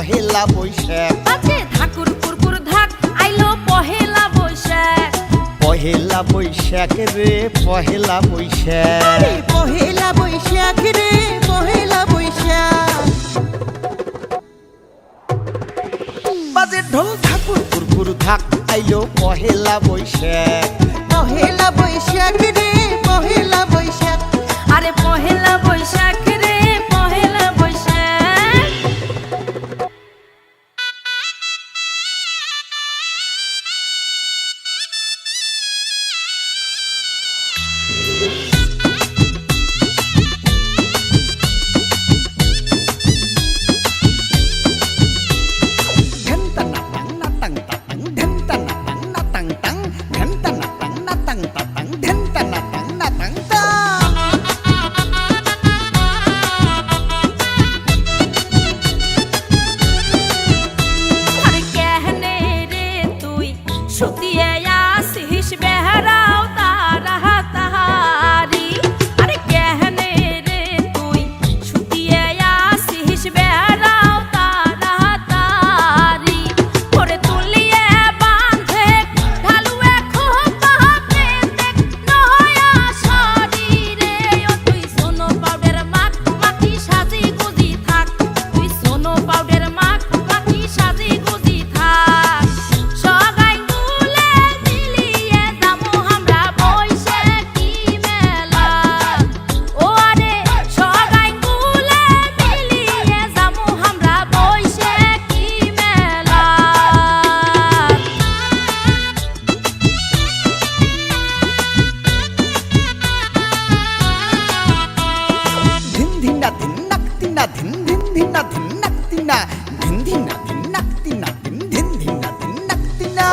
পহেলা বৈশাখ বাজে ধাকুর কুরকুর ধাক আইলো পহেলা বৈশাখ পহেলা বৈশাখ রে পহেলা বৈশাখ আরে পহেলা বৈশাখ রে পহেলা বৈশাখ বাজে ঢোল ঠাকুর কুরকুর ধাক আইলো পহেলা বৈশাখ পহেলা বৈশাখ রে পহেলা বৈশাখ আরে পহেলা বৈশাখ রে পহেলা বৈশাখ আরে কেহনে রে তুই সুতিয়া আসিস বেহরাও তারা তাহারি আরে কেহনে রে তুই সুতিয়া আসিস বেহরাও তারা তাহারি ওরে তুলিয়ে বাঁধে ঢালুয়ে খোপাতে দেখ নয়া শরীরে ও তুই সোনো পাউডার মাখ মাখি সাজি গুজি থাক তুই সোনো পাউডার মাখ মাখি সাজি গুজি থাক সগাই গুলে মিলিয়ে যামু আমরা বৈশাখী মেলা ও আরে সগাই গুলে মিলিয়ে যামু আমরা বৈশাখী মেলা ধিন ধিনা ধিন নাক তিনা ধিন ধিন ধিনা ধিন নাক তিনা ধিন ধিনা ধিন নাক তিনা ধিন ধিন ধিনা ধিন নাক তিনা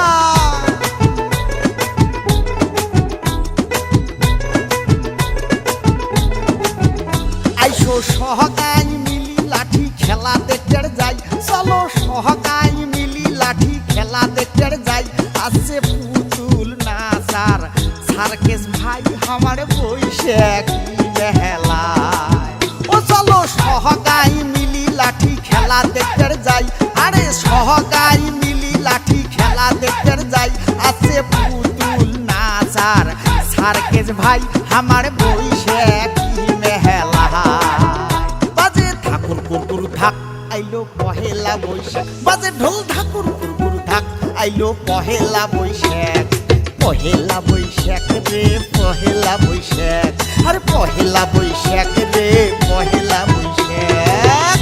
আইসো সহকাই মিলি লাঠি খেলা দেখতে যাই চলো সহকাই মিলি লাঠি খেলা দেখতে যাই আছে পুতুল নাচার সার্কেস ভাই আমার বৈশাখী মেলায় ও চলো সহকাই মিলি লাঠি খেলা দেখতে যাই আরে সহকাই মিলি লাঠি খেলা দেখতে যাই আছে পুতুল নাচার সার্কেস ভাই আমার বৈশাখী মেলায় বাজে ঠাকুর কুকুর থাক আইলো পহেলা বৈশাখ বাজে ঢোল ঠাকুর কুকুর থাক আইলো পহেলা বৈশাখ পহেলা বৈশাখ রে পহেলা বৈশাখ আর পহেলা বৈশাখ রে পহেলা বৈশাখ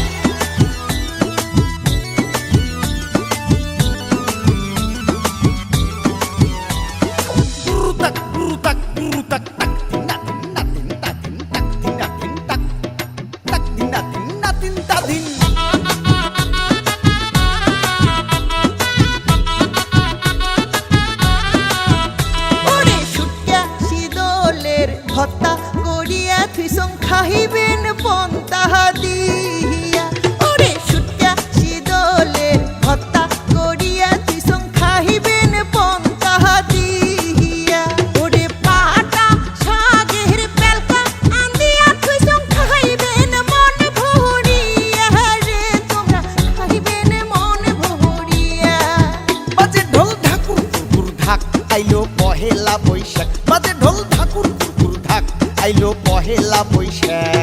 গুরুতাক গুরুতাক গুরুতাক তাক তিনা তিনা তিন তা তিন তাক তিনা তিন তাক তাক তিনা তিনা তিন তা ধিন ওরে সুটিয়া শীতলের ভত্তা করিয়া থুইসং খাইবেন পন্তা দিয়া ওরে সুটিয়া শীতলের ভত্তা করিয়া থুইসং খাইবেন পন্তা দিয়া ওরে পাটা শাগের পেলকা আন্দিয়া থুইসং খাইবেন মন ভরিয়া রে তোমরা খাইবেন মন ভরিয়া বাজে ঢোল ঠাকুর কুকুর ধাক আইলো পহেলা বৈশাখ বাজে ঢোল ঠাকুর কুকুর ধাক আইলো পহেলা বৈশাখ